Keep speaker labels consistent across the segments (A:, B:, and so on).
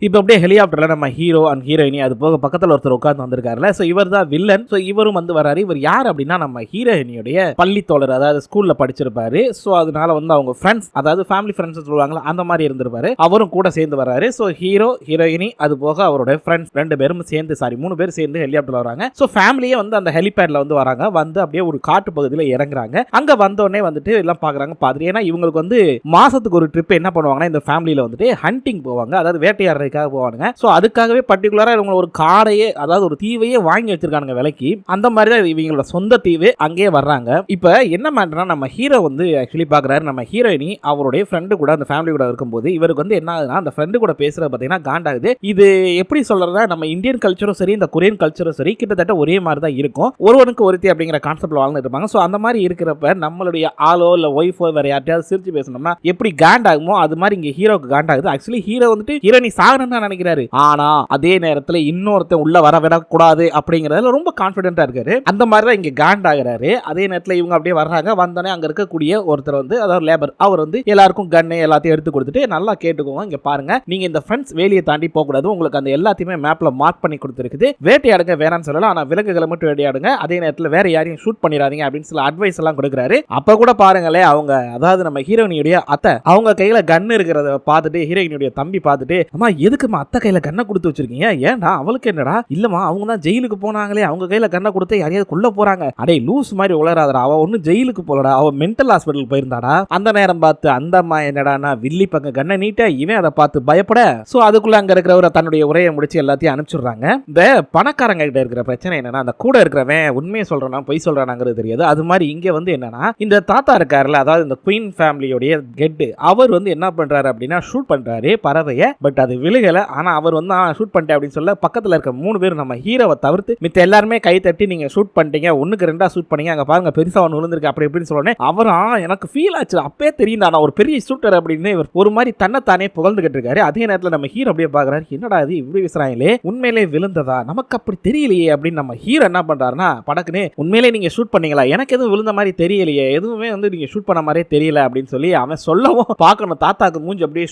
A: இப்போ அப்படியே ஹெலிகாப்டர்ல நம்ம ஹீரோ அண்ட் ஹீரோயினி அது போக பக்கத்துல ஒருத்தர் உட்கார்ந்து வந்திருக்காருல. சோ இவர் தான் வில்லன். சோ இவரும் வந்து வராரு. இவர் யார் அப்படின்னா நம்ம ஹீரோயினியுடைய பள்ளி தோழர், அதாவது ஸ்கூல்ல படிச்சிருப்பாரு. சோ அதனால வந்து அவங்க ஃப்ரெண்ட்ஸ், அதாவது ஃபேமிலி ஃப்ரெண்ட்ஸ் சொல்லுவாங்கல்ல, அந்த மாதிரி இருந்திருப்பாரு. அவரும் கூட சேர்ந்து வராரு. சோ ஹீரோ ஹீரோயினி அது போக அவரோட ஃப்ரெண்ட்ஸ் 2 பேரும் சேர்ந்து 3 பேர் சேர்ந்து ஹெலிகாப்டர்ல வராங்க. சோ ஃபேமிலியே வந்து அந்த ஹெலிபேட்ல வந்து வராங்க. வந்து அப்படியே ஒரு காட்டு பகுதியில இறங்குறாங்க. அங்க வந்தோடனே வந்துட்டு எல்லாம் பாக்குறாங்க பாதிரி. ஏன்னா இவங்களுக்கு வந்து மாசத்துக்கு ஒரு ட்ரிப் என்ன பண்ணுவாங்கன்னா இந்த ஃபேமிலியில வந்துட்டு ஹண்டிங் போவாங்க, அதாவது வேட்டையாடுறதுக்காக போவாங்க. சோ அதுக்காகவே பர்டிகுலரா இவங்க ஒரு காடையே, அதாவது ஒரு தீவையே வாங்கி வச்சிருக்காங்க விலைக்கு. அந்த மாதிரி தான் இவங்களோட சொந்த தீவு. அங்கேயே வர்றாங்க. இப்ப என்ன பண்றா நம்ம ஹீரோ வந்து ஆக்சுவலி பாக்குறாரு நம்ம ஹீரோயினி அவருடைய ஃப்ரெண்டு கூட அந்த ஃபேமிலி கூட இருக்கும்போது இவருக்கு வந்து என்ன ஆகுதுன்னா அந்த ஃப்ரெண்டு கூட பேசுறது பாத்தீங்கன்னா காண்டாகுது. இது எப்படி சொல்றதா, நம்ம இந்தியன் கல்ச்சரும் சரி இந்த கொரியன் கல்ச்சரும் சரி கிட்டத்தட்ட ஒரே மாதிரி தான் இருக்கும். ஒருவனுக்கு ஒருத்தி அப்படிங்கிற கான்செப்ட்ல வாழ்ந்துட்டு இருப்பாங்க. சோ அந்த மாதிரி இருக்கிறப்ப நம்மளுடைய ஆளோ இல்ல ஒய்ஃபோ வேற யார்ட்டையாவது சிரிச்சு பேசணும்னா எப்படி காண்டாகுமோ அது மாதிரி இங்க ஹீரோக்கு காண்டாகுது. ஆக்சுவலி ஹீரோ வந்துட்டு ஹீரோயினி சாகணும்னு நினைக்கிறாரு. ஆனா அதே நேரத்துல இன்னொருத்தன் உள்ள வர விடக்கூடாது அப்படிங்கறதுல ரொம்ப கான்பிடென்ட்டா இருக்காரு. அந்த மாதிரி தான் இங்க காண்டாகிறாரு. அதே நேரத்துல இவங்க அப்படியே வர்றாங்க. வந்தோடனே அங்க இருக்கக்கூடிய ஒருத்தர் வந்து, அதாவது லேபர், அவர் வந்து எல்லாருக்கும் கன்னு எல்லாத்தையும் எடுத்து கொடுத்துட்டு நல்லா கேட்டுக்கோங்க, இங்க பாருங்க, நீங்க இந்த ஃப்ரெண்ட்ஸ் வேலியை தாண்டி போக கூடாது. உங்களுக்கு அந்த எல்லாத்தையுமே மேப்ல மார்க் பண்ணி கொடுத்துருக்குது. வேட்டையாடுங்க வேணான்னு சொல்லல, ஆனா விலங்குகளை மட்டும் வேட்டையாடுங்க. அதே நேரத்துல வேற யாரையும் ஷூட் பண்ணிடாதீங்க அப்படின்னு சொல்லி அட்வைஸ் எல்லாம் கொடுக்குறாரு. அப்ப கூட பாருங்களே, அவங்க அதாவது நம்ம ஹீரோயினுடைய அத்தை அவங்க கையில கன் இருக்கிறத பார்த்துட்டு ஹீரோயினுடைய தம்பி பார்த்துட்டு, அம்மா எதுக்குமா அத்தை கையில கண்ணை கொடுத்து வச்சிருக்கீங்க? ஏன்டா அவளுக்கு என்னடா? இல்லமா அவங்க தான் ஜெயிலுக்கு போனாங்களே, அவங்க கையில கண்ணை கொடுத்து யாரையாவது கொல்ல போறாங்க. அடே லூஸ் மாதிரி உளராதடா, அவ ஒன்னும் ஜெயிலுக்கு போலடா, அவ மென்டல் ஹாஸ்பிட்டல் போயிருந்தாடா. அந்த நேரம் பார்த்து அந்த அம்மா என்னடானா வில்லி பங்க கண்ணை நீட்ட இவன் அதை பார்த்து பயப்பட. சோ அதுக்குள்ள அங்க இருக்கிறவரை தன்னுடைய உரையை முடிச்சு எல்லாத்தையும் அனுப்பிச்சுடுறாங்க. இந்த பணக்காரங்க கிட்ட இருக்கிற பிரச்சனை என்னன்னா, அந்த கூட இருக்கிறவன் உண்மையை சொல்றானா பொய் சொல்றானாங்கிறது தெரியாது. அது மாதிரி இங்க வந்து என்னன்னா, இந்த தாத்தா இருக்காருல்ல, அதாவது இந்த குயின் ஃபேமிலியோடைய கெட், அவர் வந்து என்ன பண்றாரு அப்படின்னா ஷூட் பண்றாரு பறவைய. பட் அது விழுகல. ஆனா அவர் வந்து ஷூட் பண்ணிட்டேன் அப்படின்னு சொல்ல பக்கத்துல இருக்க 3 பேர் நம்ம ஹீரோவை தவிர்த்து மித்த எல்லாருமே கை தட்டி நீங்க ஷூட் பண்ணிட்டீங்க, 1க்கு 2 ஷூட் பண்ணீங்க, அங்க பாருங்க பெருசா ஒன்று விழுந்திருக்கு அப்படி இப்படின்னு சொல்லணும். அவரா எனக்கு ஃபீல் ஆச்சு, அப்பே தெரியும் நான் ஒரு பெரிய ஷூட்டர் அப்படின்னு இவர் ஒரு மாதிரி தன்னைத்தானே புகழ்ந்துகிட்டு இருக்காரு. அதே நேரத்தில் நம்ம ஹீரோ அப்படியே பாக்குறாரு, என்னடா இது இப்படி விசுறாங்களே, உண்மையிலே விழுந்ததா நமக்கு அப்படி தெரியலையே அப்படின்னு. நம்ம ஹீரோ என்ன பண்றாருன்னா படக்குன்னு, உண்மையிலே நீங்க ஷூட் பண்ணீங்களா, எனக்கு எதுவும் விழுந்த மாதிரி தெரியலையே, எதுவுமே வந்து நீங்க ஷூட் பண்ண மாதிரியே தெரியல அப்படின்னு சொல்லி அவன் சொல்லவும் பார்க்கணும் தாத்தாக்கு மூஞ்சி அப்படியே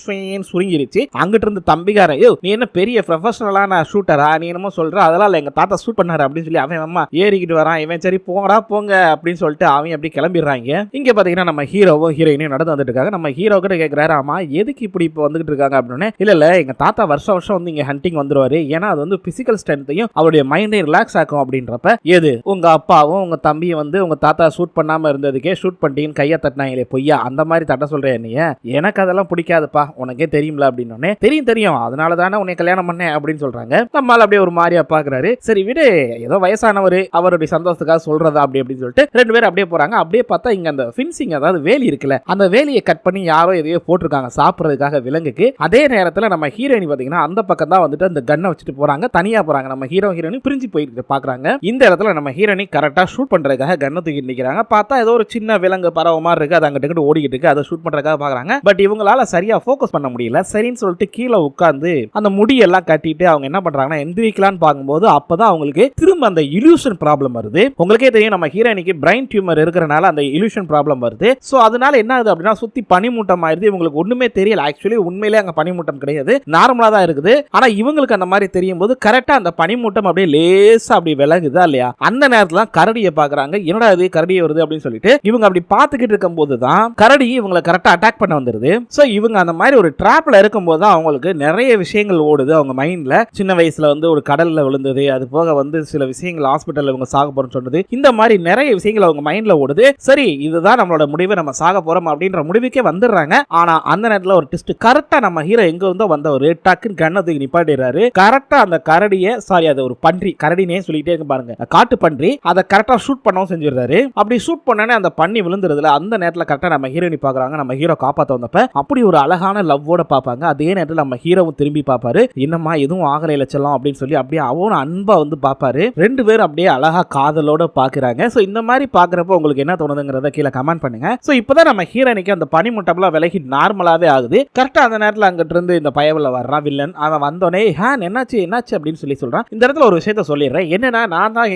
A: சுருங்கிருச்சு. அங்கிட்டு இருந்து தம்பிகாரன், நீ என்ன பெரிய ப்ரொஃபஷனலான ஷூட்டரா, நீ என்னமோ சொல்ற, அதெல்லாம் எங்க தாத்தா ஷூட் பண்ணாரு அப்படின்னு சொல்லி அவன் அம்மா ஏறிக்கிட்டு வரான். இவன் சரி போங்கடா போங்க அப்படின்னு சொல்லிட்டு அவன் அப்படி கிளம்பிடுறாங்க. இங்க பாத்தீங்கன்னா நம்ம ஹீரோவும் ஹீரோயினும் நடந்து வந்துட்டு இருக்காங்க. நம்ம ஹீரோ கிட்ட கேட்கிறாரு, ஆமா எதுக்கு இப்படி இப்போ வந்துட்டு இருக்காங்க அப்படின்னு. இல்ல எங்க தாத்தா வருஷம் வந்து இங்க ஹண்டிங் வந்துருவாரு, ஏன்னா அது வந்து பிசிக்கல் ஸ்ட்ரென்த்தையும் அவருடைய மைண்டையும் ரிலாக்ஸ் ஆகும் அப்படின்றப்ப, எது உங்க அப்பாவும் உங்க தம்பியும் வந்து உங்க தாத்தா ஷூட் பண்ணாம இருந்ததுக்கே ஷூட் பண்ணிட்டீங்கன்னு கையை தட்டினாங்களே பொய்யா, அந்த மாதிரி தட்ட சொல்றேன் நீ, எனக்கு அதெல்லாம் பிடிக்காதுப்பா, உனக்கே தெரியும்ல அப்படின்னு. தெரியும் அதனால தானே உன்னை கல்யாணம் பண்ணேன் அப்படின்னு சொல்றாங்க. நம்மால அப்படியே ஒரு மாதிரியா பாக்குறாரு. சரி விடு, ஏதோ வயசானவர் அவருடைய சந்தோஷத்துக்காக சொல்றதா அப்படி அப்படின்னு சொல்லிட்டு 2 பேரும் அப்படியே போறாங்க. அப்படியே பார்த்தா இங்க அந்த ஃபின்சிங், அதாவது வேலி இருக்குல்ல, அந்த வேலியை கட் பண்ணி யாரோ எதையோ போட்டிருக்காங்க சாப்பிடுறதுக்காக விலங்குக்கு. அதே நேரத்தில் நம்ம ஹீரோயினி பாத்தீங்கன்னா அந்த பக்கம் தான் வந்துட்டு அந்த கன்னை வச்சுட்டு போறாங்க, தனியா போறாங்க. நம்ம ஹீரோயினி பிரிஞ்சு போயிட்டு பாக்குறாங்க. இந்த இடத்துல நம்ம ஹீரோயினி கரெக்டா ஷூட் பண்றதுக்காக கன்னை தூக்கிட்டு நிக்கிறாங்க. பார்த்தா ஏதோ ஒரு சின்ன விலங்கு பறவை மாதிரி இருக்கு, அது அங்கிட்டு ஓடிக்கிட்டு இருக்கு, அதை ஷூட் பண்றதுக்காக பாக்குறாங்க. பட் இவங்களால சரியா ஃபோக்கஸ் பண்ண முடியல. சரின்னு சொல்லிட்டு கீழே உட்கார்ந்து அந்த முடியெல்லாம் கட்டிட்டு அவங்க என்ன பண்றாங்கன்னா எந்திரிக்கலான்னு பார்க்கும்போது அப்பதான் அவங்களுக்கு திரும்ப அந்த இல்யூஷன் ப்ராப்ளம் வருது. உங்களுக்கே தெரியும் நம்ம ஹீரோயினிக்கு பிரைன் டியூமர் இருக்கிறனால அந்த இல்யூஷன் ப்ராப்ளம் வருது. சோ அதனால என்ன ஆகுது அப்படின்னா சுத்தி பனிமூட்டம் ஆயிருது. இவங்களுக்கு ஒண்ணுமே தெரியல. ஆக்சுவலி உண்மையிலே அங்க பனிமூட்டம் கிடையாது, நார்மலா தான் இருக்குது. ஆனா இவங்களுக்கு அந்த மாதிரி தெரியும் போது கரெக்டா அந்த பனிமூட்டம் அப்படியே லேசா அப்படி விலகுதா இல்லையா, அந்த நேரத்துல கரடியை பாக்குறாங்க. என்னடா இது கரடியை வருது அப்படின்னு சொல்லிட்டு இவங்க அப்படி பாத்துக்கிட்டு இருக்கும் போதுதான் கரடி இவங்களை கரெக்டா அட்டாக் பண்ண வந்துருது. சோ இவங்க அந்த மாதிரி ஒரு டிராப்ல இருக்கும் போது அவங்களுக்கு நிறைய விஷயங்கள் ஓடுது அவங்க மைண்ட்ல. சின்ன வயசுல வந்து ஒரு கடல்ல விழுந்தது, அது போக வந்து சில விஷயங்கள் ஹாஸ்பிட்டல்ல இவங்க சாக போறோம்னு சொன்னது, இந்த மாதிரி நிறைய விஷயங்கள் அவங்க மைண்ட்ல ஓடுது. சரி இதுதான் நம்மளோட முடிவு, நம்ம சாக போறோம் அப்படின்ற முடிவுக்கே வந்துடுறாங்க. ஆனா அந்த நேரத்துல ஒரு ட்விஸ்ட், கரெக்டா நம்ம ஹீரோ எங்க இருந்தோ வந்தவர் டக்குன்னு கண்ணை தூக்கி நிப்பாட்டிடுறாரு. கரெக்டா அந்த கரடியை, சாரி அது ஒரு பன்றி, கரடினே சொல்லிட்டே இருக்கு பாருங்க, காட்டு பன்றி, அதை கரெக்டா ஷூட் பண்ணவும் செஞ்சிடுறாரு. அப்படி ஷூட் பண்ணனே அந்த பண்ணி விழுந்துருதுல, அந்த நேரத்துல கரெக்டா நம்ம ஹீரோயினி பாக்குறாங்க. நம்ம ஹீரோ காப்பாத்த வந்தப்ப அப்படி ஒரு அழகான லவ்வோட பாப்பாங்க. அதே நேரத்தில் நம்ம ஹீரோவும் திரும்பி பாப்பாரு, என்னம்மா எதுவும் ஆகலையில செல்லம் அப்படின்னு சொல்லி அப்படியே அவனும் அன்பா வந்து பாப்பாரு. 2 பேரும் அப்படியே அழகா காதலோட பாக்குறாங்க. சோ இந்த மாதிரி பாக்குறப்ப உங்களுக்கு என்ன தோணுதுங்கிறத கீழே கமெண்ட் பண்ணுங்க. சோ இப்பதான் நம்ம ஹீரோனிக்கு அந்த பனிமுட்டம்லாம் விலகி நார்மலாவே ஆகுது. கரெக்டா அந்த நேரத்தில் அங்கிட்டு இருந்து இந்த பயவுல வர்றான் வில்லன். அவன் வந்தோடனே என்னாச்சு அப்படின்னு சொல்லி சொல்றான். இந்த இடத்துல ஒரு விஷயத்த சொல்லிடுறேன், என்னன்னா நான் தான்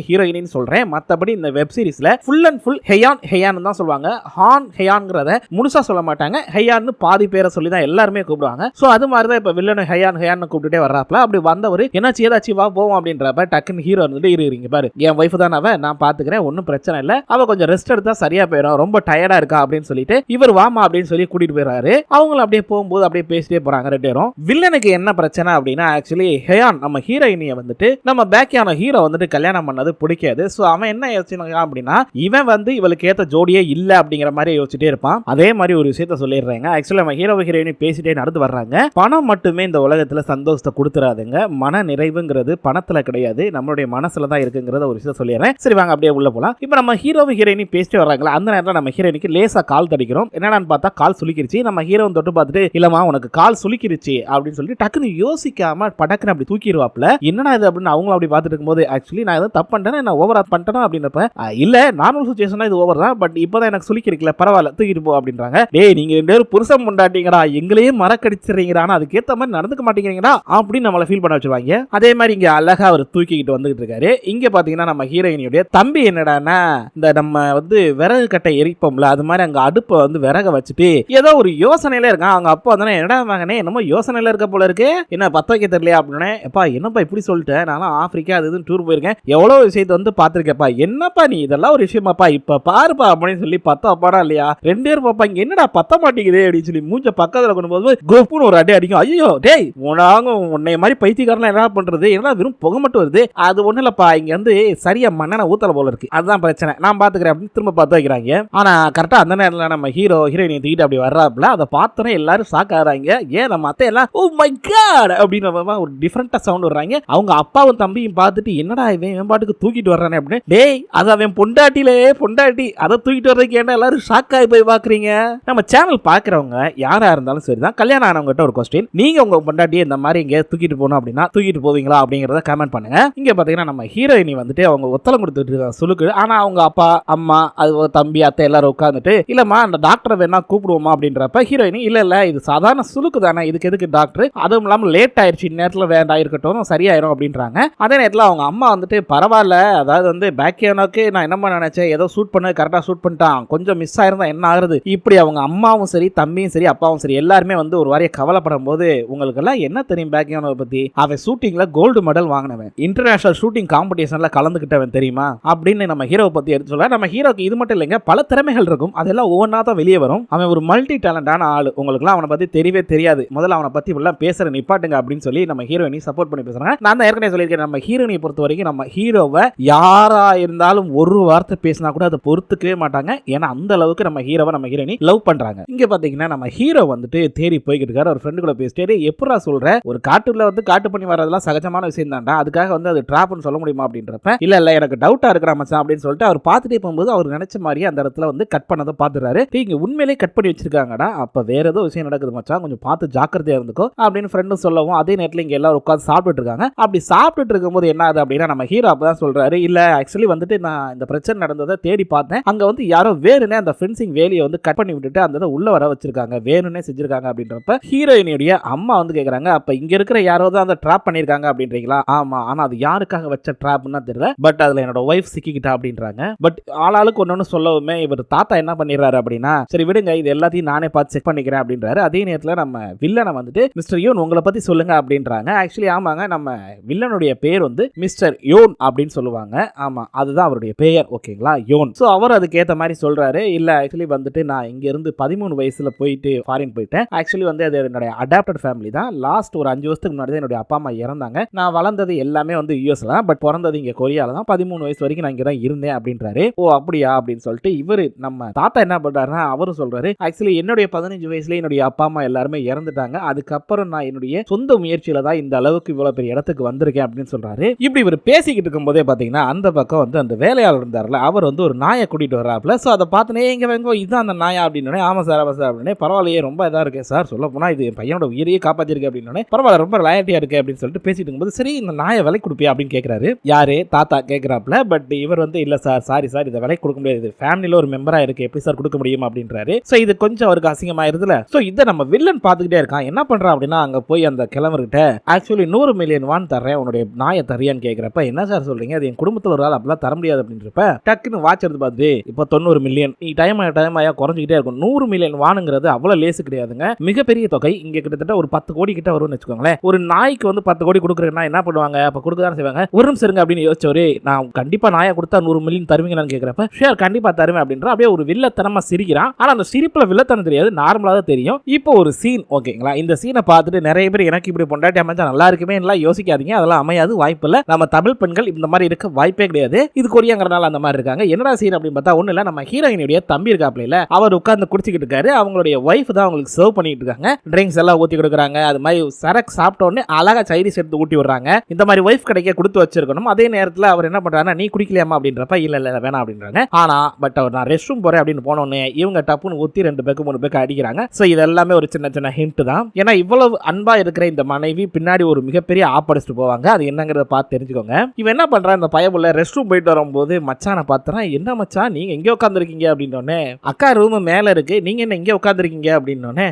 A: ஹீரோயினின்னு சொல்றேன், மத்தபடி இந்த வெப் சீரிஸ்ல ஃபுல் அண்ட் ஃபுல் ஹெயான் தான் சொல்லுவாங்க. ஹான் ஹெயான்ங்கிறத முழுசா சொல்ல மாட்டாங்க, ஹெயான்னு பாதி பேரை சொல்லி தான் எல்லாருமே கூப்பிடுவாங்க. சோ அது மாதிரி தான் இப்ப வில்லனை ஹயான் ஹயான்னு கூப்பிட்டுட்டே வர்றாப்ல. அப்படி வந்தவர் என்னாச்சு ஏதாச்சு வா போவோம் அப்படின்றப்ப டக்குன்னு ஹீரோ வந்துட்டு இருங்க பாரு என் ஒய்ஃப் தான் அவ நான் பாத்துக்கிறேன் ஒன்னும் பிரச்சனை இல்ல அவ கொஞ்சம் ரெஸ்ட் எடுத்தா சரியா போயிடும் ரொம்ப டயர்டா இருக்கா அப்படின்னு சொல்லிட்டு இவர் வாமா அப்படின்னு சொல்லி கூட்டிட்டு போயிறாரு. அவங்களும் அப்படியே போகும்போது அப்படியே பேசிட்டே போறாங்க ரெண்டு பேரும். வில்லனுக்கு என்ன பிரச்சனை அப்படின்னா ஆக்சுவலி ஹயான் நம்ம ஹீரோயினிய வந்துட்டு நம்ம பேக்கியான ஹீரோ வந்துட்டு கல்யாணம் பண்ணது பிடிக்காது. சோ அவன் என்ன யோசிச்சான் அப்படின்னா இவன் வந்து இவளுக்கு ஏத்த ஜோடியே இல்ல அப்படிங்கிற மாதிரி யோசிச்சுட்டே இருப்பான். அதே மாதிரி ஒரு விஷயத்த சொல்லிடுறாங்க. ஆக்சுவலி நம்ம ஹீரோ ஹீரோயினி பேசிட்டே நடந்து வர்றாங்க. பணம் மட்டுமே இந்த உலகத்துல சந்தோஷத்தை கொடுத்துறாதுங்க. மன நிறைவுங்கிறது பணத்துல கிடையாது நம்மளுடைய மனசுல தான் இருக்குங்கிறத ஒரு விஷயம் சொல்லிடுறேன். சரி வாங்க அப்படியே உள்ள போலாம். இப்போ நம்ம ஹீரோ ஹீரோயினி பேசிட்டு வர்றாங்களா அந்த நேரத்தில் நம்ம ஹீரோயினிக்கு லேசா கால் தடிக்கிறோம். என்னடான்னு பார்த்தா கால் சுளிக்கிருச்சு. நம்ம ஹீரோ தொட்டு பார்த்துட்டு இல்லமா உனக்கு கால் சுளிக்கிருச்சு அப்படின்னு சொல்லிட்டு டக்குன்னு யோசிக்காம படக்குன்னு அப்படி தூக்கிடுவாப்ல. என்னடா இது அப்படின்னு அவங்களும் அப்படி பார்த்துட்டு இருக்கும்போது ஆக்சுவலி நான் எதுவும் தப்பு பண்ணிட்டேன் நான் ஓவர் பண்ணிட்டேன் அப்படின்றப்ப இல்ல நார்மல் சுச்சுவேஷனா இது ஓவர் தான் பட் இப்போதான் எனக்கு சுளிக்கிருக்கல பரவாயில்ல தூக்கிட்டு போ அப்படின்றாங்க. டேய் நீங்க ரெண்டு பேரும் புருஷன் முண்டாட்டிங்கடா எங்களையே மறக்கடிச்சிடுறீங்கடா அதுக்கேற்ற மாதிரி நடந்துக்க மாட்டேங்கிறீங்கடா அப்படின்னு நம்மளை ஃபீல் பண்ண வச்சிருவாங்க. அதே மாதிரி இங்க அழகா அவர் தூக்கிக்கிட்டு வந்துகிட்டு இருக்காரு. இங்க பாத்தீங்கன்னா நம்ம ஹீரோயினியுடைய தம்பி என்னடான்னா இந்த நம்ம வந்து விறகு கட்டை எரிப்போம்ல அது மாதிரி அங்க அடுப்பை வந்து விறக வச்சுட்டு ஏதோ ஒரு யோசனையில இருக்கான். அவங்க அப்பா வந்து என்னடா மகனே என்னமோ யோசனையில இருக்க போல இருக்கு என்ன பத்த வைக்க தெரியலையா அப்படின்னு. எப்பா என்னப்பா இப்படி சொல்லிட்டேன் நான் ஆப்பிரிக்கா அது இதுன்னு டூர் போயிருக்கேன் எவ்வளவு விஷயத்தை வந்து பாத்திருக்கேப்பா என்னப்பா நீ இதெல்லாம் ஒரு விஷயமாப்பா இப்ப பாருப்பா அப்படின்னு சொல்லி பத்த வைப்பாடா இல்லையா ரெண்டு பேரும் பாப்பா இங்க என்னடா பத்த மாட்டேங்குது அப்படின்னு சொல்லி மூஞ்ச பக்கத்துல கொண்டு போது கோப்புன்னு ஒரு அடி அடிக்கும். ஐயோ டேய் உனங்க உன்னை மாதிரி பைத்தியக்காரன் என்ன பண்றது என்ன வெறும் புகை மட்டும் வருது அது ஒண்ணு இல்லப்பா இங்க வந்து சரியா மண்ணெண்ண ஊத்தல போல இருக்கு அதுதான் பிரச்சனை நான் பாத்துக்கிறேன் அப்படின்னு திரும்ப பார்த்து வைக்கிறாங்க. ஆனா கரெக்டா அந்த நேரத்துல நம்ம ஹீரோ ஹீரோயினை தூக்கிட்டு அப்படி வர்றாப்புல அதை பார்த்தோன்னே எல்லாரும் ஷாக் ஆகுறாங்க. ஏன் நம்ம அத்தை எல்லாம் ஓ மை காட் அப்படின்னு ஒரு டிஃபரெண்டா சவுண்ட் வர்றாங்க. அவங்க அப்பாவும் தம்பியும் பார்த்துட்டு என்னடா இவன் பாட்டுக்கு தூக்கிட்டு வர்றானே அப்படின்னு. டேய் அது அவன் பொண்டாட்டிலே பொண்டாட்டி அதை தூக்கிட்டு வர்றதுக்கு ஏன்னா எல்லாரும் ஷாக் ஆகி போய் பாக்குறீங்க. நம்ம சேனல் பாக்குறவங்க யாரா இருந்தாலும் சரிதான் கல்யாணம் ஆனவங்கிட்ட ஒரு கொஸ்டின் நீங்க உங்க பொண்டாட்டியை இந்த மாதிரி இங்க தூக்கிட்டு போகணும் அப்படின்னா தூக்கிட்டு போவீங்களா அப்படிங்கறத கமெண்ட் பண்ணுங்க. இங்க பாத்தீங்கன்னா நம்ம ஹீரோயினி வந்துட்டு அவங்க ஒத்தலம் கொடுத்துட்டு இருக்காங்க சுலுக்கு. ஆனா அவங்க அப்பா அம்மா அது தம்பி அத்தை எல்லாரும் உட்காந்துட்டு இல்லம்மா அந்த டாக்டரை வேணா கூப்பிடுவோமா அப்படின்றப்ப ஹீரோயினி இல்ல இது சாதாரண சுலுக்கு தானே இதுக்கு எதுக்கு டாக்டர் அதுவும் இல்லாம லேட் ஆயிடுச்சு நேரத்தில் வேண்டாம் இருக்கட்டும் சரியாயிரும் அப்படின்றாங்க. அதே நேரத்தில் அவங்க அம்மா வந்துட்டு பரவாயில்ல அதாவது வந்து பேக்கியானோக்கு நான் என்னமா நினைச்சேன் ஏதோ ஷூட் பண்ண கரெக்டா ஷூட் பண்ணிட்டான் கொஞ்சம் மிஸ் ஆயிருந்தா என்ன ஆகுறது இப்படி அவங்க அம்மாவும் சரி தம்பியும் சரி அப்பாவும் சரி எல்லாருமே வந்து ஒரு வாரிய கவலைப்படும் போது உங்களுக்கு எல்லாம் என்ன தெரியும் பேக்கியானோ பத்தி அவன் ஷூட்டிங்ல கோல்டு மெடல் வாங்கினவன் இன்டர்நேஷனல் ஷூட்டிங் காம்படிஷன்ல கலந்துகிட்டவன் தெரியுமா அப்படின்னு நம்ம ஹீரோ பத்தி எடுத்து சொல்ல. நம்ம ஹீரோக்கு இது மட்டும் இல்லைங்க பல திறமைகள் இருக்கும் அதெல்லாம் ஒவ்வொன்றா தான் வெளியே வரும். அவன் ஒரு மல்டி டேலண்டான ஆளு உங்களுக்குலாம் அவனை பத்தி தெரியவே தெரியாது முதல்ல அவனை பத்தி எல்லாம் பேசுற நிப்பாட்டுங்க அப்படின்னு சொல்லி நம்ம ஹீரோயினி சப்போர்ட் பண்ணி பேசுறாங்க. நான் தான் ஏற்கனவே சொல்லியிருக்கேன் நம்ம ஹீரோயினியை பொறுத்த வரைக்கும் நம்ம ஹீரோவை யாரா இருந்தாலும் ஒரு வார்த்தை பேசினா கூட அதை பொறுத்துக்கவே மாட்டாங்க ஏன்னா அந்த அளவுக்கு நம்ம ஹீரோவை நம்ம ஹீரோயினி லவ் பண்றாங்க. இங்க பாத்தீங்கன்னா நம்ம ஹீரோ வந்துட்டு தேடி போய்கிட்டு இருக்காரு ஒரு ஃப்ரெண்டு கூட பேசிட்டு எப்படா சொல்ற ஒரு காட்டுல வந்து காட்டு பண்ணி வரதெல்லாம் சகஜமான விஷயம் தான்டா அதுக்காக வந்து அது டிராப்னு சொல்ல முடியுமா அப்படின்றப்ப இல்ல எனக்கு டவுட்டா இருக்கிற மச்சான் அப்படின்னு சொல்லிட்டு அவர் பார்த்துட்டே போகும்போது அவர் நினைச்ச மாதிரியே அந்த இடத்துல வந்து கட் பண்ணதை பார்த்துறாரு. இங்க உண்மையிலேயே கட் பண்ணி வச்சிருக்காங்கடா அப்ப வேற ஏதோ விஷயம் நடக்குது மச்சான் கொஞ்சம் பார்த்து ஜாக்கிரதையா இருந்துக்கோ அப்படின்னு ஃப்ரெண்டும் சொல்லவும் அதே நேரத்தில் இங்க எல்லாரும் உட்காந்து சாப்பிட்டுட்டு இருக்காங்க. அப்படி சாப்பிட்டுட்டு இருக்கும்போது என்ன ஆகுது அப்படின்னா நம்ம ஹீரோ அப்பதான் சொல்றாரு இல்ல ஆக்சுவலி வந்துட்டு நான் இந்த பிரச்சனை நடந்ததை தேடி பார்த்தேன் அங்க வந்து யாரோ வேணுனே அந்த ஃபென்சிங் வேலியை வந்து கட் பண்ணி விட்டுட்டு அந்த உள்ள வர வச்சிருக்காங்க வேணுனே செஞ்சிருக்காங்க அப்படின்றப்ப ஹீரோயினுடைய அம்மா வந்து கேக்குறாங்க அப்ப இங்க இருக்கிற யாரோ தான் அந்த ட்ராப் பண்ணிருக்காங்க அப்படின்றீங்களா ஆமா ஆனா அது யாருக்காக வச்ச ட்ராப்னா தெரியல பட் அதுல என்னோட ஒய்ஃப் சிக்கிக்கிட்டா அப்படின்றாங்க. பட் ஆளாளுக்கு ஒன்னொன்னு சொல்லவுமே இவர் தாத்தா என்ன பண்ணிடுறாரு அப்படின்னா சரி விடுங்க இது எல்லாத்தையும் நானே பார்த்து செக் பண்ணிக்கிறேன் அப்படின்றாரு. அதே நேரத்தில் நம்ம வில்லனை வந்துட்டு மிஸ்டர் யோன் உங்களை பத்தி சொல்லுங்க அப்படின்றாங்க. ஆக்சுவலி ஆமாங்க நம்ம வில்லனுடைய பேர் வந்து மிஸ்டர் யோன் அப்படின்னு சொல்லுவாங்க. ஆமா அதுதான் அவருடைய பெயர் ஓகேங்களா யோன். ஸோ அவர் அதுக்கு ஏற்ற மாதிரி சொல்றாரு இல்ல ஆக்சுவலி வந்துட்டு நான் இங்க இருந்து 13 வயசுல போயிட்டு ஃபாரின் போயிட்டேன் ஆக்சுவலி வந்து அது என்னுடைய அடாப்டட் ஃபேமிலி தான் லாஸ்ட் ஒரு 5 வருஷத்துக்கு முன்னாடி என்னுடைய அப்பா அம்மா இறந்தாங்க நான் வளர்ந்தது எல்லாமே வந்து யூஎஸ்ல தான் பட் பிறந்தது இங்க கொரியால தான் 13 வயசு வரைக்கும் நான் இங்க தான் இருந்தேன் அப்படின்றாரு. ஓ அப்படியா அப்படின்னு சொல்லிட்டு இவரு நம்ம தாத்தா என்ன பண்றாருன்னா அவரும் சொல்றாரு ஆக்சுவலி என்னுடைய 15 வயசுல என்னுடைய அப்பா அம்மா எல்லாருமே இறந்துட்டாங்க அதுக்கப்புறம் நான் என்னுடைய சொந்த முயற்சியில தான் இந்த அளவுக்கு இவ்வளவு பெரிய இடத்துக்கு வந்திருக்கேன் அப்படின்னு சொல்றாரு. இப்படி இவர் பேசிக்கிட்டு இருக்கும் போதே பாத்தீங்கன்னா அந்த பக்கம் வந்து அந்த வேலையாளர் இருந்தார்ல அவர் வந்து ஒரு நாயை கூட்டிட்டு வர்றாப்ல. சோ அதை பார்த்தனே எங்க வேங்க இதுதான் அந்த நாயா அப்படின்னு ஆமா சார் அப்படின்னு பரவாயில்லையே ரொம்ப இதா இருக்கு சார் சொல்ல போனா இது பையனோட உயிரையே காப்பாத்திருக்கு அப்படின்னு பரவாயில்ல ரொம்ப லயட்டியா இருக்கு அப்படின்னு சொல்லிட்டு பேசிட்டு இருக்கும்போது சரி இந்த நாயை விலை கொடுப்பியா அப்படின்னு கேட்கிறாரு. யாரு தாத்தா கேட்கிறாப்ல. பட் இவர் வந்து இல்ல சார் சாரி சார் இதை விலை கொடுக்க முடியாது ஃபேமிலியில ஒரு மெம்பரா இருக்கு எப்படி சார் கொடுக்க முடியும் அப்படின்றாரு. சோ இது கொஞ்சம் அவருக்கு அசிங்கமாயிருதுல. சோ இதை நம்ம வில்லன் பாத்துக்கிட்டே இருக்கான் என்ன பண்றான் அப்படின்னா அங்க போய் அந்த கிழவர்கிட்ட ஆக்சுவலி 100 மில்லியன் வான் தர்றேன் உன்னுடைய நாயை தரியான்னு கேட்கிறப்ப என்ன சார் சொல்றீங்க அது என் குடும்பத்தில் ஒரு ஆள் அப்படிலாம் தர முடியாது அப்படின்றப்ப டக்குன்னு வாட்ச் எடுத்து பார்த்து இப்போ 90 மில்லியன் நீ டைம் ஆயா குறைஞ்சிக்கிட்டே இருக்கும் 100 மில்லியன் வானுங்கிறது அவ்வளவு லேசு கிடையாதுங்க மிகப்பெரிய தொகை இங்க கிட்டத்தட்ட ஒரு 10 கோடி கிட்ட வரும்னு வச்சுக்கோங்களேன். ஒரு நாய்க்கு வந்து 10 கோடி கொடுக்குறேன்னா என்ன பண்ணுவாங்க? அப்ப கொடுக்க தானே செய்வாங்க. ஒரு நிமிஷம் இருங்க அப்படின்னு யோசிச்சவரு, நான் கண்டிப்பா நாயை கொடுத்தா 100 மில்லியன் தருவீங்களான்னு கேட்கிறப்ப ஷேர் கண்டிப்பா தருவேன் அப்படின்ற அப்படியே ஒரு வில்லத்தனமா சிரிக்கிறான். ஆனா அந்த சிரிப்புல வில்லத்தனம் தெரியாது, நார்மலா தான் தெரியும். இப்போ ஒரு சீன் ஓகேங்களா, இந்த சீனை பார்த்துட்டு நிறைய பேர் எனக்கு இப்படி பொண்டாட்டி அமைஞ்சா நல்லா இருக்குமே எல்லாம் யோசிக்காதீங்க, அதெல்லாம் அமையாது, வாய்ப்பு இல்ல. நம்ம தமிழ் பெண்கள் இந்த மாதிரி இருக்க வாய்ப்பே கிடையாது. இது கொரியாங்கிறனால அந்த மாதிரி இருக்காங்க. என்னடா சீன் அப்படின்னு பார்த்தா ஒண்ணு இல்ல, நம்ம ஹீரோயினுடைய தம்பி இருக்காப்ல, அவர் உட்கார்ந்து குடிச்சிட்டு இருக்காரு. அவங்களுடைய வைஃப் தான் அவங்களுக்கு சர்வ் பண்ணிட்டு இருக்காங்க. ட்ரிங்க்ஸ் எல்லாம் ஊத்தி கொடுக்குறாங்க. அது மாதிரி சரக்கு சாப்பிட்ட உடனே அழகா சைடிஸ் எடுத்து ஊட்டி விடுறாங்க. இந்த மாதிரி வைஃப் கிடைக்க கொடுத்து வச்சிருக்கணும். அதே நேரத்தில் அவர் என்ன பண்றாருன்னா, நீ குடிக்கலையாமா அப்படின்றப்ப இல்ல இல்ல வேணாம் அப்படின்றாங்க. ஆனா பட் அவர் நான் ரெஸ்ட் ரூம் போறேன் அப்படின்னு போனோடனே இவங்க டப்புன்னு ஊத்தி 2 பேக்கு 3 பேக்கு அடிக்கிறாங்க. சோ இது எல்லாமே ஒரு சின்ன சின்ன ஹிண்ட் தான். ஏன்னா இவ்வளவு அன்பா இருக்கிற இந்த மனைவி பின்னாடி ஒரு மிகப்பெரிய ஆப்படிச்சுட்டு போவாங்க. அது என்னங்கறத பார்த்து தெரிஞ்சுக்கோங்க. இவன் என்ன பண்றான், இந்த பயபுள்ள ரெஸ்ட் ரூம் போயிட்டு வரும்போது மச்சானை பார்த்துறான். என்ன மச்சான் நீங்க எங்க உட்கார்ந்துருக்கீங்க அப்படின்னோடனே, அக்கா ரூம் மேல இருக்கு, நீங்க என்ன இங்க உட்கார்ந்துருக்கீங்க அப்படின்னோடனே,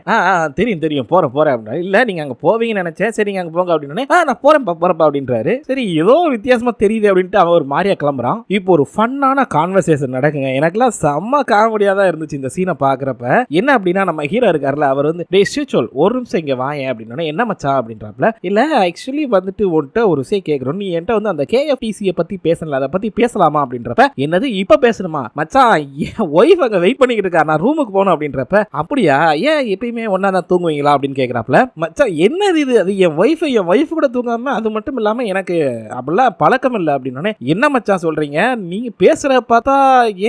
A: தெரியும் தெரியும் போறேன் அப்படின்னு. இல்ல நீங்க அங்க போவீங்கன்னு நினைச்சேன், சரி நீங்க அங்க போங்க அப்படின்னோடனே, நான் போறேன்ப்பா அப்படின்றாரு. சரி ஏதோ வித்தியாசமா தெரியுது அப்படின்ட்டு அவன் ஒரு மாதிரியா கிளம்புறான். இப்போ ஒரு ஃபன்னான கான்வர்சேஷன் நடக்குங்க. எனக்குலாம் செம்ம காமெடியா தான் இருந்துச்சு இந்த சீனை பாக்குறப்ப. என்ன அப்படின்னா, நம்ம ஹீரோ இருக்காருல, அவர் வந்து டேய் ஸ்ரீச்சோல் ஒரு நிமிஷம் இங்க வாயேன் அப்படின்னோடனே, என்ன மச்சான் அப்படின்றாப்ல. இல்ல ஆக்சுவலி வந்துட்டு உன்கிட்ட ஒரு விஷயம் கேட்கறோம், நீ என்கிட்ட வந்து அந்த KFTC பத்தி பேசல, அதை பத்தி பேசலாமா அப்படின்றப்ப, என்னது இப்ப பேசணுமா மச்சான், என் ஒய்ஃப் அங்க வெயிட் பண்ணிக்கிட்டு இருக்கா, நான் ரூமுக்கு போகணும் அப்படின்றப்ப, அப்படியா ஏன் எப்பயுமே ஒன்னா தான் தூங்குவீங்களா அப்படின்னு கேட்கறாப்ல. மச்சான் என்னது இது, அது என் ஒய்ஃப் கூட தூங்காம, அது மட்டும் இல்லாம எனக்கு அப்படிலாம் பழக்கம் இல்லை அப்படின்னோடனே, என்ன மச்சான் சொல்றீங்க, நீங்க பேசுற பார்த்தா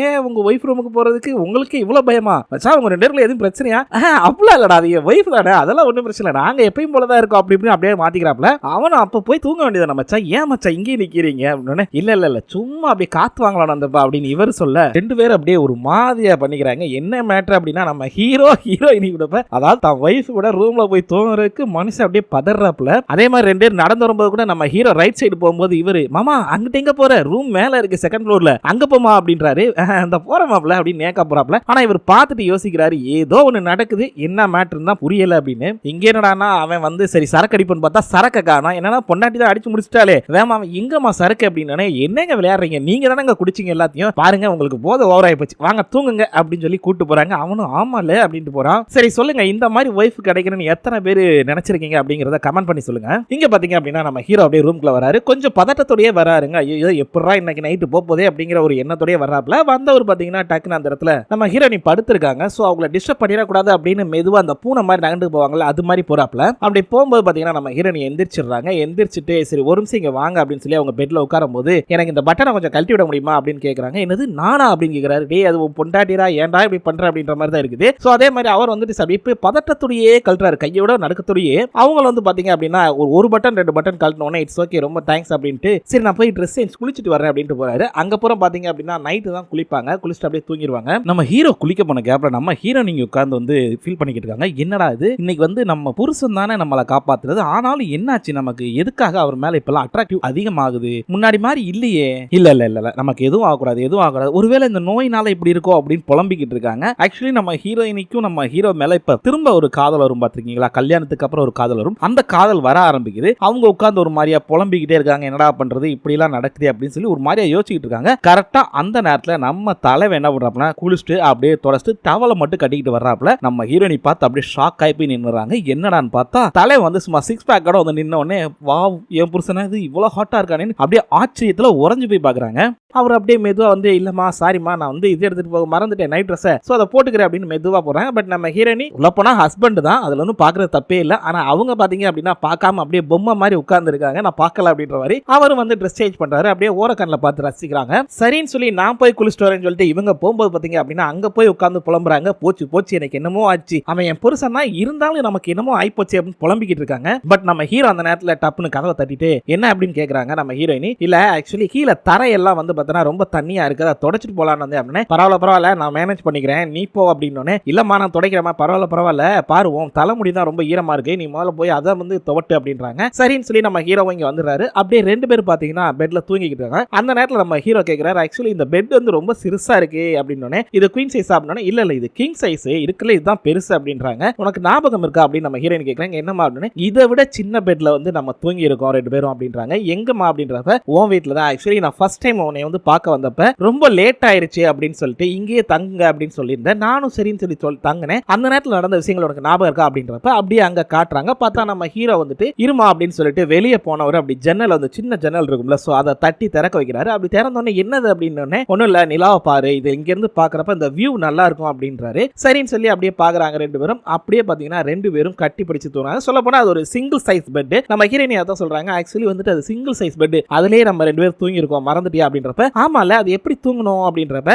A: ஏன் உங்க ஒய்ஃப் ரூமுக்கு போறதுக்கு உங்களுக்கு இவ்வளவு பயமா மச்சான், உங்க 2 பேருக்குள்ள எதுவும் பிரச்சனையா? அப்படிலாம் இல்லடா, அது என் ஒய்ஃப் தானே, அதெல்லாம் ஒன்றும் பிரச்சனை இல்லை, நாங்க எப்பயும் போலதான் இருக்கோம் அப்படி இப்படின்னு அப்படியே மாத்திக்கிறாப்ல. அவனும் அப்ப போய் தூங்க வேண்டியதான மச்சான், ஏன் மச்சான் இங்கே நிக்கிறீங்க அப்படின்னோடனே, இல்ல சும்மா அப்படியே காத்து வாங்கலாம் வந்தப்பா அப்படின்னு இவர் சொல்ல, 2 பேரும் அப்படியே ஒரு மாதிரியா பண்ணிக்கிறாங்க. என்ன மேட்டர் அப்படின்னா, நம்ம ஹீரோயினி கூட அதாவது தான் ஒய்ஃப் கூட ரூம்ல போய் தூங்குறதுக்கு மனுஷன் அப்படியே பதறாப்ல. அதே மாதிரி 2 பேர் நடந்து வரும்போது கூட நம்ம ஹீரோ ரைட் சைடு போகும்போது இவரு, மாமா அங்கிட்ட எங்க போற, ரூம் மேல இருக்கு செகண்ட் ஃப்ளோர்ல, அங்க போமா அப்படின்றாரு. அந்த போறமாப்ல அப்படின்னு நேக்கா போறாப்ல. ஆனா இவர் பார்த்துட்டு யோசிக்கிறாரு, ஏதோ ஒண்ணு நடக்குது, என்ன மேட்டர் தான் புரியல அப்படின்னு. இங்க என்னடானா அவன் வந்து சரி சரக்கு அடிப்புன்னு பார்த்தா சரக்க காணோம். என்னன்னா பொண்டாட்டி தான் அடிச்சு முடிச்சிட்டாலே, வேமா எங்கம்மா சரக்கு அப்படின்னா, என்னங்க விளையாடுறீங்க, நீங்க தானங்க குடிச்சிங்க எல்லாத்தையும், பாருங்க உங்களுக்கு போதை ஓவர் ஆகி போச்சு, வாங்க தூங்குங்க அப்படின்னு சொல்லி கூட்டு போறாங்க. அவனும் ஆமால அப்படின்ட்டு போறான். சரி சொல்லுங்க, இந்த மாதிரி ஒய்ஃப் கிடைக்கணும்னு எத்தனை பேர் நினைச்சிருக்கீங்க அப்படிங்கறத கமெண்ட் பண்ணி சொல்லுங்க. இங்க பாத்தீங்க அப்படின்னா நம்ம ஹீரோ அப்படியே ரூம்குள்ள வராரு, கொஞ்சம் பதட்டத்தோடயே வராருங்க. ஐயோ எப்படா இன்னைக்கு நைட்டு போதே அப்படிங்கிற ஒரு எண்ணத்தோடய வர்றாப்ல. வந்தவர் பாத்தீங்கன்னா டக்குன்னு அந்த இடத்துல நம்ம ஹீரோனி படுத்திருக்காங்க. சோ அவங்கள டிஸ்டர்ப் பண்ணிடக்கூடாது அப்படின்னு மெதுவா அந்த பூனை மாதிரி நகண்டு போவாங்கல்ல, அது மாதிரி போறாப்ல. அப்படி போகும்போது பாத்தீங்கன்னா நம்ம ஹீரோனி எந்திரிச்சிடுறாங்க. எந்திரிச்சிட்டு சரி ஒரு நிமிஷம் இங்க வாங்க அப்படின்னு சொல்லி அவங்க பெட்ல உட்காரும் போது, எனக்கு இந்த பட்டனை கொஞ்சம் கழட்டி விட முடியுமா அப்படின்னு கேக்குறாங்க. என்னது நானா அப்படின்னு கேக்குறாரு. டேய் அது பொண்டாட்டிரா, ஏன்டா இப்படி பண்ற அப்படின்ற மாதிரி தான் இருக்குது. சோ அதே மாதிரி அவர் வந்துட்டு சரி இப்ப பதட்டத்தோடயே கழட்டுறாரு, கையோட நடுக்கத்தோடயே. அவங்க வந்து பாத்தீங்க அப்படின்னா ஒரு பட்டன் 2 பட்டன் கழட்டினோடனே இட்ஸ் ஓகே ரொம்ப தேங்க்ஸ் அப்படின்ட்டு, சரி நான் போய் ட்ரெஸ் சேஞ்ச் குளிச்சிட்டு வரேன் அப்படின்ட்டு போறாரு. அங்க போற பாத்தீங்க அப்படின்னா நைட்டு தான் குளிப்பாங்க, குளிச்சுட்டு அப்படியே தூங்கிடுவாங்க. நம்ம ஹீரோ குளிக்க போன கேப்ல நம்ம ஹீரோ நீங்க உட்கார்ந்து வந்து ஃபீல் பண்ணிக்கிட்டு இருக்காங்க. என்னடா இது, இன்னைக்கு வந்து நம்ம புருஷன் தானே நம்மளை காப்பாத்துறது, ஆனாலும் என்னாச்சு நமக்கு, எதுக்காக அவர் மேல இப்பெல்லாம் அட்ராக்டிவ் அதிகமாகுது, முன்னாடி மாதிரி இல்லையே, இல்ல நமக்கு எதுவும் ஆகக்கூடாது, ஒருவேளை இந்த நோயினால இப்படி இருக்கோ அப்படின்னு புலம்பிக்கிட்டு இருக்காங்க. ஆக்சுவலி நம்ம ஹீரோயினிக்கும் நம்ம ஹீரோ மேல இப்ப திரும்ப ஒரு காதல் வரும் பாத்திருக்கீங்களா, கல்யாணத்துக்கு அப்புறம் ஒரு காதல் வரும், அந்த காதல் வர ஆரம்பிக்குது. அவங்க உட்கார்ந்து ஒரு மாதிரியா புலம்பிக்கிட்டே இருக்காங்க, என்னடா பண்றது இப்படி எல்லாம் நடக்குது அப்படின்னு சொல்லி ஒரு மாதிரியா யோசிச்சுட்டு இருக்காங்க. கரெக்டா அந்த நேரத்துல நம்ம தலைவன் என்ன பண்றாப்னா, குளிச்சுட்டு அப்படியே தொடச்சிட்டு டவலை மட்டும் கட்டிக்கிட்டு வர்றாப்ல. நம்ம ஹீரோயினி பார்த்து அப்படியே ஷாக் ஆகி போய் நின்னுறாங்க. என்னடான்னு பார்த்தா தலை வந்து சும்மா 6 பேக்கோட வந்து நின்ன உடனே, வாவ் என் புருஷனா இது இவ்வளவு ஹாட்டா இருக்கானேன்னு அப்படியே ஆச்சரியத்துல உறைஞ்சு போய் பாக்குறாங்க. அவர் அப்படியே மெதுவா வந்து, இல்லம்மா சாரிமா நான் வந்து இது எடுத்துட்டு போக மறந்துட்டேன் நைட் ட்ரெஸ், சோ அதை போட்டுக்கிறேன் அப்படின்னு மெதுவா போறாங்க. பட் நம்ம ஹீரோயினி உள்ள போனா ஹஸ்பண்ட் தான், அதுல ஒன்றும் பாக்குறது தப்பே இல்லை. ஆனா அவங்க பாத்தீங்க அப்படின்னா பார்க்காம அப்படியே பொம்மை மாதிரி உட்கார்ந்து இருக்காங்க, நான் பார்க்கல அப்படின்ற மாதிரி. அவரும் வந்து ட்ரெஸ் சேஞ்ச் பண்றாரு, அப்படியே ஓரக்கண்ணில் பார்த்து ரசிக்கிறாங்க. சரின்னு சொல்லி நான் போய் குளிச்சுட்டு வரேன்னு சொல்லிட்டு இவங்க போகும்போது பாத்தீங்க அப்படின்னா அங்க போய் உட்கார்ந்து புலம்புறாங்க. போச்சு எனக்கு என்னமோ ஆச்சு, அவன் என் புருஷன் தான் இருந்தாலும் நமக்கு என்னமோ ஆயிப்போச்சு அப்படின்னு புலம்பிக்கிட்டு இருக்காங்க. பட் நம்ம ஹீரோ அந்த நேரத்துல டப்புன்னு கதவை தட்டிட்டு என்ன அப்படின்னு கேக்குறாங்க. நம்ம ஹீரோயினி, இல்ல ஆக்சுவலி கீழே தரையெல்லாம் வந்து ரொம்ப தண்ணியா இருக்கு, அதை தொடச்சிட்டு போலான்னு வந்து அப்படின்னா, பரவாயில்ல நான் மேனேஜ் பண்ணிக்கிறேன் நீ போ அப்படின்னோடனே, இல்லம்மா நான் துடைக்கிறேன், பரவாயில்ல பாருவோம் தலைமுடி தான் ரொம்ப ஈரமா இருக்கு, நீ முதல்ல போய் அதை வந்து துவட்டு அப்படின்றாங்க. சரின்னு சொல்லி நம்ம ஹீரோ இங்க வந்துடுறாரு. அப்படியே 2 பேர் பாத்தீங்கன்னா பெட்ல தூங்கிக்கிட்டு இருக்காங்க. அந்த நேரத்துல நம்ம ஹீரோ கேட்கிறாரு, ஆக்சுவலி இந்த பெட் வந்து ரொம்ப சிறுசா இருக்கு அப்படின்னோடனே, இது குயின் சைஸ் அப்படின்னா, இல்ல இது கிங் சைஸ் இருக்குல்ல, இதுதான் பெருசு அப்படின்றாங்க. உனக்கு ஞாபகம் இருக்கா அப்படின்னு நம்ம ஹீரோயின் கேட்கறாங்க. என்னமா அப்படின்னு, இதை விட சின்ன பெட்ல வந்து நம்ம தூங்கி இருக்கோம் 2 பேரும் அப்படின்றாங்க. எங்கம்மா அப்படின்றப்ப, உன் வீட்டுல தான், ஆக்சுவலி நான் ஃபர்ஸ்ட் டைம் உன்னை வந்து வந்து பார்க்க வந்தப்ப ரொம்ப லேட் ஆயிருச்சு அப்படின்னு சொல்லிட்டு இங்கேயே தங்குங்க அப்படின்னு சொல்லியிருந்தேன். நானும் சரின்னு சொல்லி தங்கினேன். அந்த நேரத்தில் நடந்த விஷயங்கள் உனக்கு ஞாபகம் இருக்கா அப்படின்றப்ப அப்படியே அங்க காட்டுறாங்க. பார்த்தா நம்ம ஹீரோ வந்துட்டு இருமா அப்படின்னு சொல்லிட்டு வெளியே போனவர் அப்படி ஜன்னல் வந்து சின்ன ஜன்னல் இருக்கும்ல, சோ அதை தட்டி திறக்க வைக்கிறாரு. அப்படி திறந்தோடனே என்னது அப்படின்னு ஒன்னும் இல்ல, நிலாவை பாரு, இது இங்க இருந்து பாக்குறப்ப இந்த வியூ நல்லா இருக்கும் அப்படின்றாரு. சரின்னு சொல்லி அப்படியே பாக்குறாங்க ரெண்டு பேரும். அப்படியே பாத்தீங்கன்னா ரெண்டு பேரும் கட்டி பிடிச்சு தூங்குறாங்க. சொல்ல போனா அது ஒரு சிங்கிள் சைஸ் பெட். நம்ம ஹீரோயினி அதான் சொல்றாங்க, ஆக்சுவலி வந்துட்டு அது சிங்கிள் சைஸ் பெட், அதுலயே நம்ம ரெண்டு பேரும் தூங்கி இருக்கோம் மறந்துட்டியா அப்படின்றப்ப, ஆமால அது எப்படி தூங்கணும் அப்படின்றப்ப,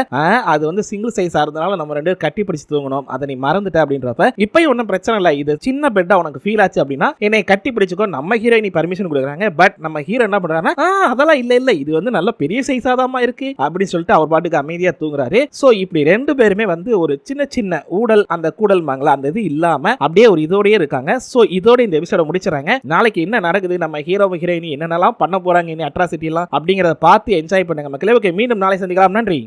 A: அது வந்து சிங்கிள் சைஸா இருந்தனால நம்ம ரெண்டு பேரும் கட்டி பிடிச்சு தூங்கணும், அதை நீ மறந்துட்ட அப்படின்றப்ப, இப்பயும் ஒன்றும் பிரச்சனை இல்லை, இது சின்ன பெட்டா உனக்கு ஃபீல் ஆச்சு அப்படின்னா என்னை கட்டி பிடிச்சுக்கோ, நம்ம ஹீரோயினி பர்மிஷன் கொடுக்குறாங்க. பட் நம்ம ஹீரோ என்ன பண்றாருன்னா, அதெல்லாம் இல்ல இது வந்து நல்ல பெரிய சைஸா தான் இருக்கு அப்படின்னு சொல்லிட்டு அவர் பாட்டுக்கு அமைதியா தூங்குறாரு. சோ இப்படி ரெண்டு பேருமே வந்து ஒரு சின்ன சின்ன ஊடல், அந்த கூடல் மாங்களா அந்த இது இல்லாம அப்படியே ஒரு இதோடயே இருக்காங்க. சோ இதோட இந்த எபிசோட முடிச்சறாங்க. நாளைக்கு என்ன நடக்குது, நம்ம ஹீரோ ஹீரோயினி என்னென்னலாம் பண்ண போறாங்க, இனி அட்ராசிட்டி எல்லாம் அப்படிங்கறத பார்த்து என்ஜாய் பண்ணுங்க மக்களே. ஓகே, மீண்டும் நாளை சந்திக்கலாம். நன்றி.